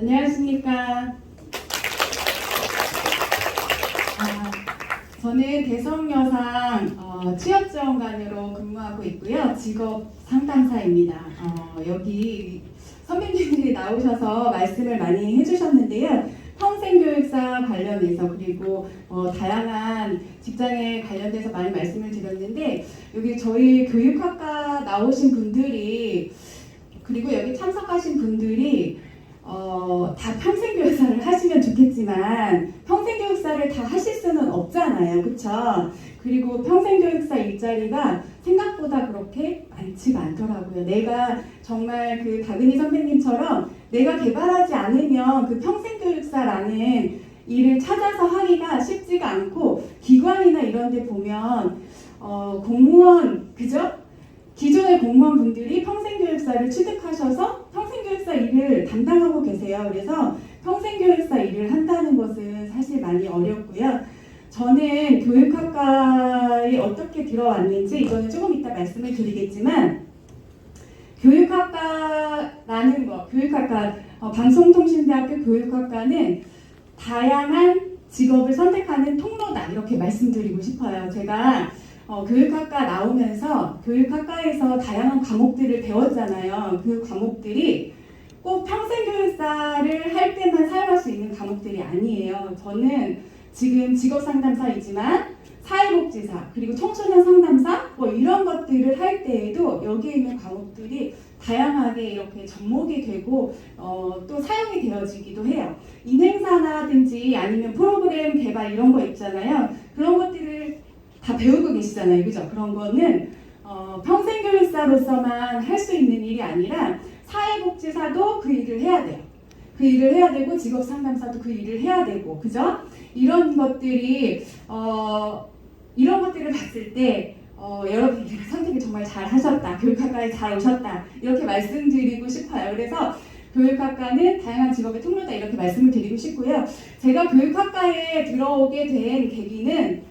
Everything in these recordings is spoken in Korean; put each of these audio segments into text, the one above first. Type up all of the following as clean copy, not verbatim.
안녕하십니까. 저는 대성여상 취업지원관으로 근무하고 있고요. 직업 상담사입니다. 여기 선배님들이 나오셔서 말씀을 많이 해주셨는데요. 평생교육사 관련해서 그리고 다양한 직장에 관련돼서 많이 말씀을 드렸는데, 여기 저희 교육학과 나오신 분들이 그리고 여기 참석하신 분들이 다 평생교육사를 하시면 좋겠지만 평생교육사를 다 하실 수는 없잖아요. 그쵸? 그리고 평생교육사 일자리가 생각보다 그렇게 많지가 않더라고요. 내가 정말 그 박은희 선배님처럼 내가 개발하지 않으면 그 평생교육사라는 일을 찾아서 하기가 쉽지가 않고, 기관이나 이런 데 보면 공무원, 그죠? 기존의 공무원분들이 평생교육사를 취득하셔서 평생교육사 일을 담당하고 계세요. 그래서 평생교육사 일을 한다는 것은 사실 많이 어렵고요. 저는 교육학과에 어떻게 들어왔는지 이거는 조금 이따 말씀을 드리겠지만, 교육학과라는 거, 교육학과, 방송통신대학교 교육학과는 다양한 직업을 선택하는 통로다, 이렇게 말씀드리고 싶어요. 제가 교육학과 나오면서 교육학과에서 다양한 과목들을 배웠잖아요. 그 과목들이 꼭 평생교육사를 할 때만 사용할 수 있는 과목들이 아니에요. 저는 지금 직업상담사이지만 사회복지사 그리고 청소년 상담사 이런 것들을 할 때에도 여기에 있는 과목들이 다양하게 이렇게 접목이 되고 또 사용이 되어지기도 해요. 인행사라든지 아니면 프로그램 개발 이런 거 있잖아요. 그런 것들을 다 배우고 계시잖아요. 그죠? 그런 거는 평생교육사로서만 할 수 있는 일이 아니라 사회복지사도 그 일을 해야 돼요. 그 일을 해야 되고 직업상담사도 그 일을 해야 되고, 그죠? 이런 것들이 이런 것들을 봤을 때 여러분들이 선택을 정말 잘 하셨다, 교육학과에 잘 오셨다, 이렇게 말씀드리고 싶어요. 그래서 교육학과는 다양한 직업의 통로다, 이렇게 말씀을 드리고 싶고요. 제가 교육학과에 들어오게 된 계기는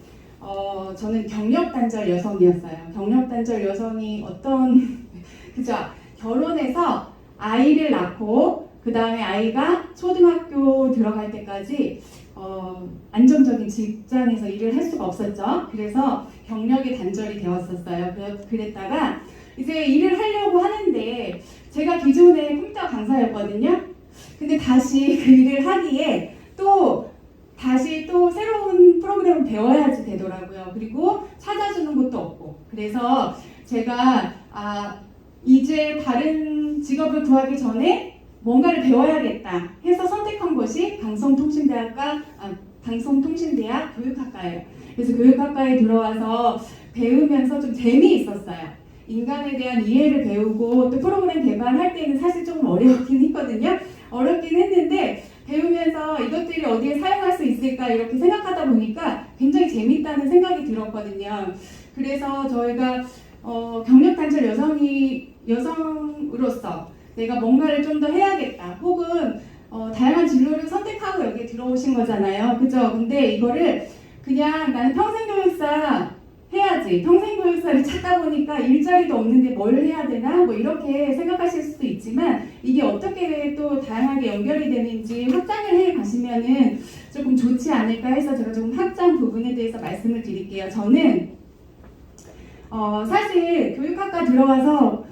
저는 경력단절 여성이었어요. 경력단절 여성이 그죠? 결혼해서 아이를 낳고 그 다음에 아이가 초등학교 들어갈 때까지 안정적인 직장에서 일을 할 수가 없었죠. 그래서 경력이 단절이 되었었어요. 그랬다가 이제 일을 하려고 하는데, 제가 기존에 컴퓨터 강사였거든요. 근데 다시 그 일을 하기에 다시 새로운 프로그램을 배워야지 되더라고요. 그리고 찾아주는 것도 없고. 그래서 제가 이제 다른 직업을 구하기 전에 뭔가를 배워야겠다 해서 선택한 것이 방송통신대학 교육학과예요. 그래서 교육학과에 들어와서 배우면서 좀 재미있었어요. 인간에 대한 이해를 배우고 또 프로그램 개발할 때는 사실 조금 어렵긴 했거든요. 어렵긴 했는데 배우면서 이것들이 어디에 사용할 수 있을까 이렇게 생각하다 보니까 굉장히 재미있다는 생각이 들었거든요. 그래서 저희가 경력단절 여성으로서 내가 뭔가를 좀 더 해야겠다, 혹은 다양한 진로를 선택하고 여기에 들어오신 거잖아요. 그죠? 근데 이거를 그냥 나는 평생교육사 해야지, 평생교육사를 찾다 보니까 일자리도 없는데 뭘 해야 되나 이렇게 생각하실 수도 있지만, 이게 어떻게 또 다양하게 연결이 되는지 확장을 해 가시면은 조금 좋지 않을까 해서 제가 조금 확장 부분에 대해서 말씀을 드릴게요. 저는 사실 교육학과 들어와서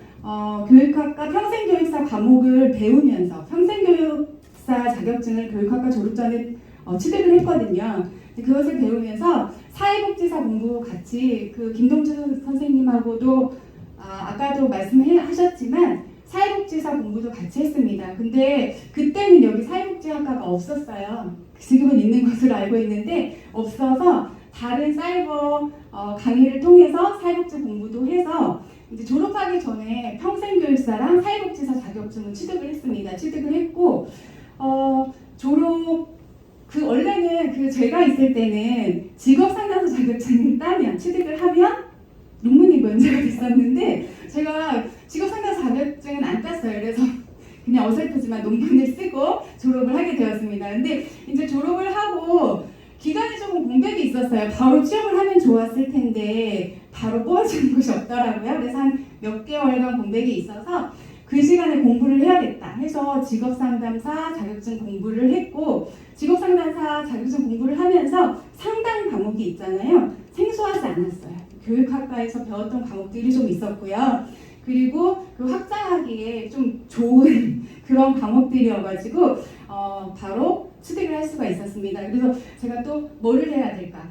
교육학과 평생교육사 과목을 배우면서 평생교육사 자격증을 교육학과 졸업 전에 취득을 했거든요. 그것을 배우면서 사회복지사 공부 같이 그 김동준 선생님하고도 아까도 말씀하셨지만 사회복지사 공부도 같이 했습니다. 근데 그때는 여기 사회복지학과가 없었어요. 지금은 있는 것으로 알고 있는데 없어서 다른 사이버 강의를 통해서 사회복지 공부도 해서 이제 졸업하기 전에 평생교육사랑 사회복지사 자격증을 취득을 했습니다. 취득을 했고 원래는 제가 있을 때는 직업상담사 자격증을 따면, 취득을 하면 논문이 문제가 됐었는데, 제가 직업상담사 자격증은 안 땄어요. 그래서 그냥 어설프지만 논문을 쓰고 졸업을 하게 되었습니다. 근데 이제 졸업을 하고 기간이 조금 공백이 있었어요. 바로 취업을 하면 좋았을 텐데 바로 뽑아주는 곳이 없더라고요. 그래서 한 몇 개월간 공백이 있어서 그 시간에 공부를 해야겠다 해서 직업상담사 자격증 공부를 했고, 직업상담사 자격증 공부를 하면서 상당 과목이 있잖아요. 생소하지 않았어요. 교육학과에서 배웠던 과목들이 좀 있었고요. 그리고 그 확장하기에 좀 좋은 그런 과목들이어가지고 바로 취득을 할 수가 있었습니다. 그래서 제가 또 뭐를 해야 될까?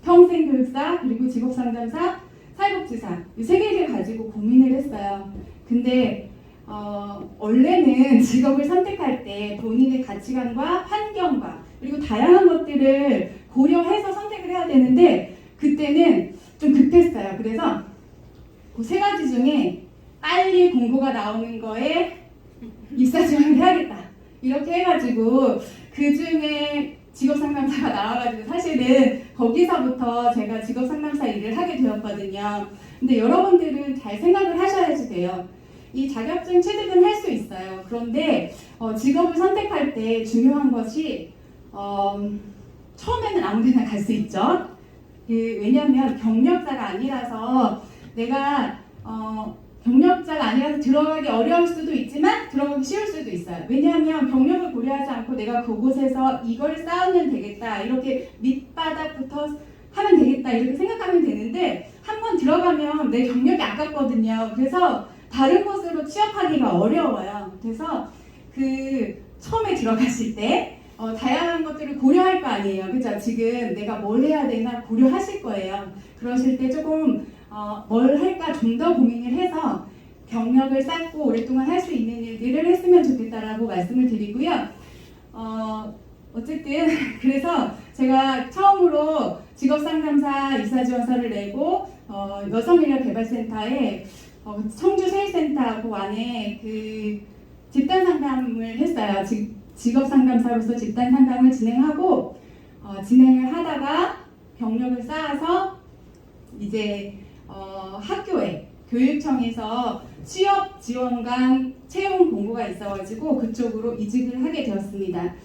평생교육사, 그리고 직업상담사, 사회복지사 이 세 개를 가지고 고민을 했어요. 근데 원래는 직업을 선택할 때 본인의 가치관과 환경과 그리고 다양한 것들을 고려해서 선택을 해야 되는데 그때는 좀 급했어요. 그래서 그 세 가지 중에 빨리 공고가 나오는 거에 입사 지원을 해야겠다 이렇게 해가지고 그 중에 직업상담사가 나와가지고 사실은 거기서부터 제가 직업상담사 일을 하게 되었거든요. 근데 여러분들은 잘 생각을 하셔야지 돼요. 이 자격증 취득은 할 수 있어요. 그런데 직업을 선택할 때 중요한 것이 처음에는 아무데나 갈 수 있죠. 왜냐하면 경력자가 아니라서 내가 경력자가 아니라서 들어가기 어려울 수도 있지만 들어가기 쉬울 수도 있어요. 왜냐하면 경력을 고려하지 않고 내가 그곳에서 이걸 쌓으면 되겠다, 이렇게 밑바닥부터 하면 되겠다 이렇게 생각하면 되는데 한번 들어가면 내 경력이 아깝거든요. 그래서 다른 곳으로 취업하기가 어려워요. 그래서 그 처음에 들어가실 때 다양한 것들을 고려할 거 아니에요. 그죠? 지금 내가 뭘 해야 되나 고려하실 거예요. 그러실 때 조금 뭘 할까 좀 더 고민을 해서 경력을 쌓고 오랫동안 할 수 있는 일들을 했으면 좋겠다라고 말씀을 드리고요. 어쨌든 그래서 제가 처음으로 직업상담사 입사지원서를 내고 여성인력개발센터에 청주세일센터 그 안에 그 집단상담을 했어요. 직업상담사로서 집단상담을 진행하고 진행을 하다가 경력을 쌓아서 이제 학교에 교육청에서 취업지원관 채용 공고가 있어가지고 그쪽으로 이직을 하게 되었습니다.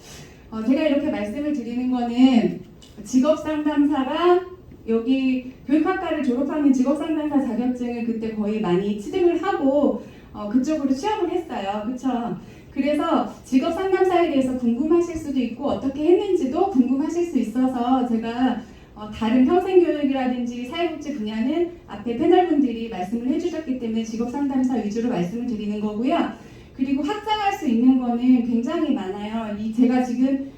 제가 이렇게 말씀을 드리는 거는 직업상담사가 여기 교육학과를 졸업하면 직업상담사 자격증을 그때 거의 많이 취득을 하고 그쪽으로 취업을 했어요. 그렇죠? 그래서 직업상담사에 대해서 궁금하실 수도 있고 어떻게 했는지도 궁금하실 수 있어서 제가 다른 평생교육이라든지 사회복지 분야는 앞에 패널분들이 말씀을 해주셨기 때문에 직업상담사 위주로 말씀을 드리는 거고요. 그리고 확장할 수 있는 거는 굉장히 많아요. 제가 지금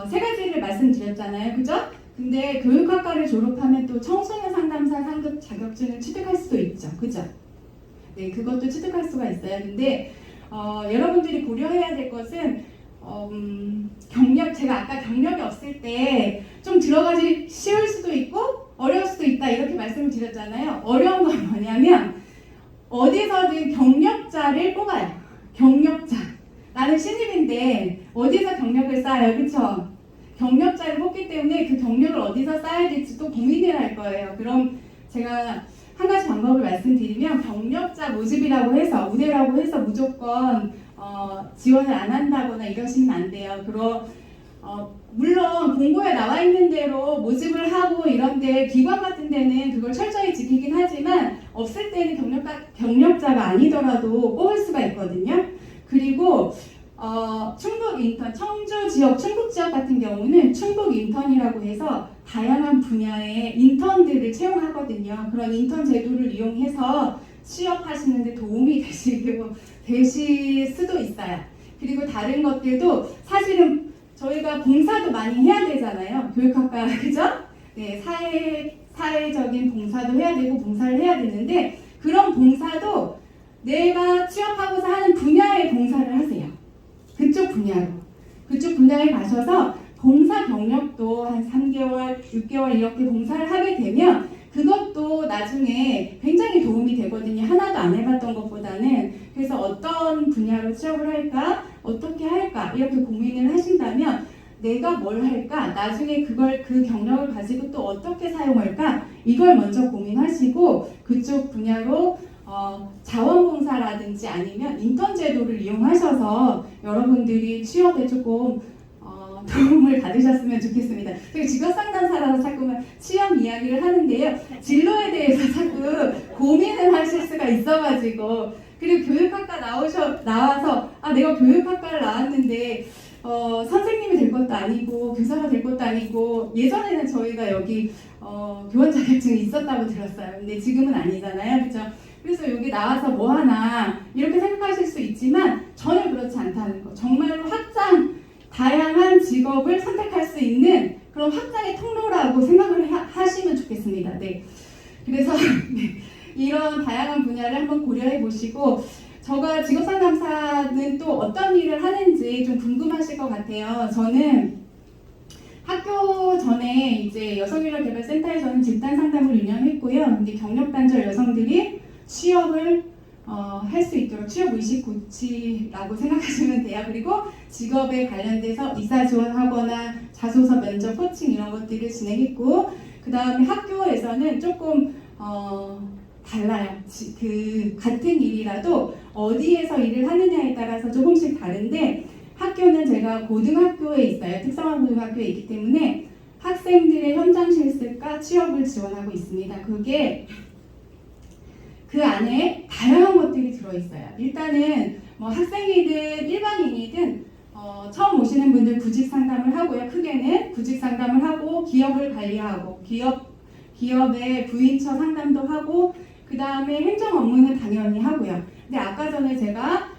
세 가지를 말씀드렸잖아요. 그죠? 근데 교육학과를 졸업하면 또 청소년 상담사 상급 자격증을 취득할 수도 있죠. 그죠? 네, 그것도 취득할 수가 있어요. 근데 여러분들이 고려해야 될 것은 제가 아까 경력이 없을 때 좀 들어가기 쉬울 수도 있고 어려울 수도 있다 이렇게 말씀을 드렸잖아요. 어려운 건 뭐냐면 어디서든 경력자를 뽑아요. 경력자. 나는 신입인데 어디서 경력을 쌓아요. 그쵸? 경력자를 뽑기 때문에 그 경력을 어디서 쌓아야 될지 또 고민을 할 거예요. 그럼 제가 한 가지 방법을 말씀드리면 경력자 모집이라고 해서 우대라고 해서 무조건 지원을 안 한다거나 이러시면 안 돼요. 물론 공고에 나와 있는 대로 모집을 하고 이런데 기관 같은 데는 그걸 철저히 지키긴 하지만 없을 때는 경력자가 아니더라도 뽑을 수가 있거든요. 그리고 충북 인턴, 청주 지역, 충북 지역 같은 경우는 충북 인턴이라고 해서 다양한 분야의 인턴들을 채용하거든요. 그런 인턴 제도를 이용해서 취업하시는데 도움이 되실 수도 있어요. 그리고 다른 것들도 사실은 저희가 봉사도 많이 해야 되잖아요. 교육학과, 그죠? 네, 사회적인 봉사도 해야 되고 봉사를 해야 되는데 그런 봉사도 내가 취업하고자 하는 분야의 봉사를 하세요. 그쪽 분야에 가셔서 봉사 경력도 한 3개월, 6개월 이렇게 봉사를 하게 되면 그것도 나중에 굉장히 도움이 되거든요. 하나도 안 해봤던 것보다는. 그래서 어떤 분야로 취업을 할까, 어떻게 할까 이렇게 고민을 하신다면 내가 뭘 할까, 나중에 그 경력을 가지고 또 어떻게 사용할까 이걸 먼저 고민하시고 그쪽 분야로 자원봉사라든지 아니면 인턴 제도를 이용하셔서 여러분들이 취업에 조금 도움을 받으셨으면 좋겠습니다. 제가 직업상담사라서 자꾸 취업 이야기를 하는데요. 진로에 대해서 자꾸 고민을 하실 수가 있어가지고 그리고 교육학과 나와서 내가 교육학과를 나왔는데 선생님이 될 것도 아니고 교사가 될 것도 아니고 예전에는 저희가 여기 교원 자격증이 있었다고 들었어요. 근데 지금은 아니잖아요. 그렇죠? 그래서 여기 나와서 뭐 하나 이렇게 생각하실 수 있지만 전혀 그렇지 않다는 거. 정말로 다양한 직업을 선택할 수 있는 그런 확장의 통로라고 생각을 하시면 좋겠습니다. 네. 그래서 이런 다양한 분야를 한번 고려해 보시고 제가 직업상담사는 또 어떤 일을 하는지 좀 궁금하실 것 같아요. 저는 학교 전에 이제 여성인력개발센터에서는 집단 상담을 운영했고요. 근데 경력단절 여성들이 취업을 할 수 있도록 취업 의식 고치라고 생각하시면 돼요. 그리고 직업에 관련돼서 이사 지원하거나 자소서 면접 코칭 이런 것들을 진행했고 그 다음에 학교에서는 조금 달라요. 같은 일이라도 어디에서 일을 하느냐에 따라서 조금씩 다른데 학교는 제가 고등학교에 있어요. 특성화 고등학교에 있기 때문에 학생들의 현장 실습과 취업을 지원하고 있습니다. 그게 그 안에 다양한 것들이 들어있어요. 일단은 뭐 학생이든 일반인이든 처음 오시는 분들 구직 상담을 하고요. 크게는 구직 상담을 하고 기업을 관리하고 기업의 부인처 상담도 하고 그 다음에 행정 업무는 당연히 하고요. 근데 아까 전에 제가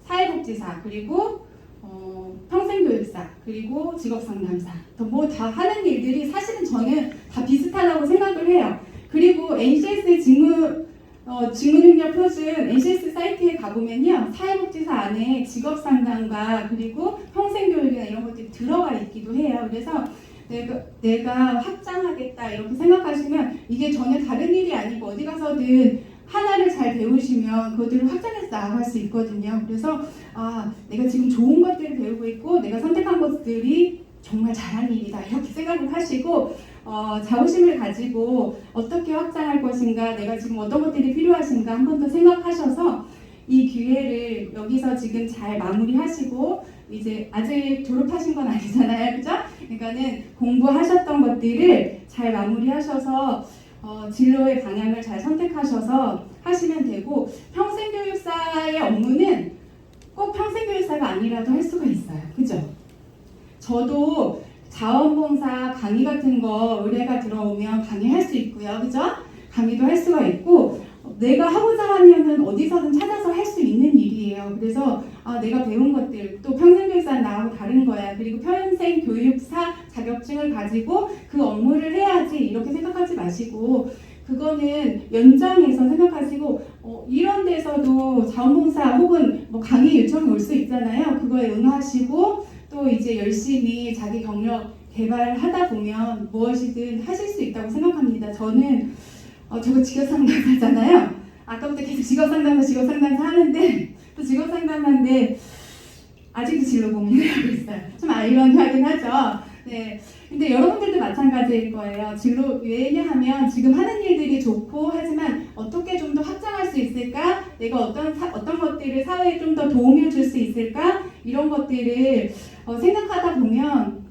사회복지사 그리고 평생교육사 그리고 직업상담사 뭐 다 하는 일들이 사실은 저는 다 비슷하다고 생각을 해요. 그리고 NCS 직무능력 표준 NCS 사이트에 가보면요. 사회복지사 안에 직업상담과 그리고 평생교육이나 이런 것들이 들어가 있기도 해요. 그래서 내가 확장하겠다 이렇게 생각하시면 이게 전혀 다른 일이 아니고 어디 가서든 하나를 잘 배우시면 그것들을 확장해서 나아갈 수 있거든요. 그래서 내가 지금 좋은 것들을 배우고 있고 내가 선택한 것들이 정말 잘한 일이다 이렇게 생각을 하시고 자부심을 가지고 어떻게 확장할 것인가 내가 지금 어떤 것들이 필요하신가 한 번 더 생각하셔서 이 기회를 여기서 지금 잘 마무리하시고 이제 아직 졸업하신 건 아니잖아요. 그죠? 그러니까는 공부하셨던 것들을 잘 마무리하셔서 진로의 방향을 잘 선택하셔서 하시면 되고 평생교육사의 업무는 꼭 평생교육사가 아니라도 할 수가 있어요. 그죠? 저도 자원봉사 강의 같은 거 의뢰가 들어오면 강의할 수 있고요. 그죠? 강의도 할 수가 있고 내가 하고자 하면은 어디서든 찾아서 할 수 있는 일이에요. 그래서 내가 배운 것들 또 평생교육사는 나하고 다른 거야. 그리고 평생교육사 자격증을 가지고 그 업무를 해야지 이렇게 생각하지 마시고 그거는 연장해서 생각하시고 이런 데서도 자원봉사 혹은 뭐 강의 요청이 올 수 있잖아요. 그거에 응하시고 또 이제 열심히 자기 경력 개발하다 보면 무엇이든 하실 수 있다고 생각합니다. 저는 저거 직업상담사잖아요. 아까부터 계속 직업상담사 하는데 또 직업상담사인데 아직도 진로 고민을 하고 있어요. 좀 아이러니하긴 하죠. 네. 근데 여러분들도 마찬가지일 거예요. 진로 왜냐하면 지금 하는 일들이 좋고 하지만 어떻게 좀 더 확장할 수 있을까? 내가 어떤 것들을 사회에 좀 더 도움을 줄 수 있을까? 이런 것들을 생각하다 보면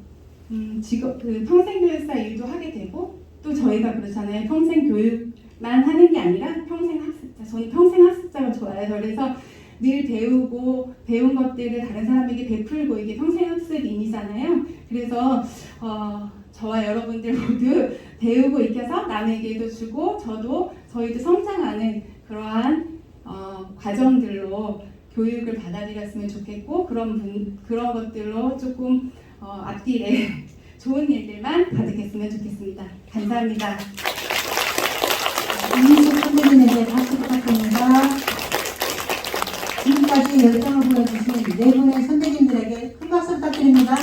평생교육사 일도 하게 되고 또 저희가 그렇잖아요. 평생교육만 하는 게 아니라 평생학습자. 저는 평생학습자가 좋아요. 그래서 늘 배우고 배운 것들을 다른 사람에게 베풀고 이게 평생학습인이잖아요. 그래서 저와 여러분들 모두 배우고 익혀서 남에게도 주고 저희도 성장하는 그러한 과정들로 교육을 받아들였으면 좋겠고 그런 것들로 조금 앞뒤에 좋은 일들만 가득했으면 좋겠습니다. 감사합니다. 이민숙 선생님에게 박수 부탁드립니다. 지금까지 열정을 보여주신 네 분의 선생님들에게 큰 박수 부탁드립니다.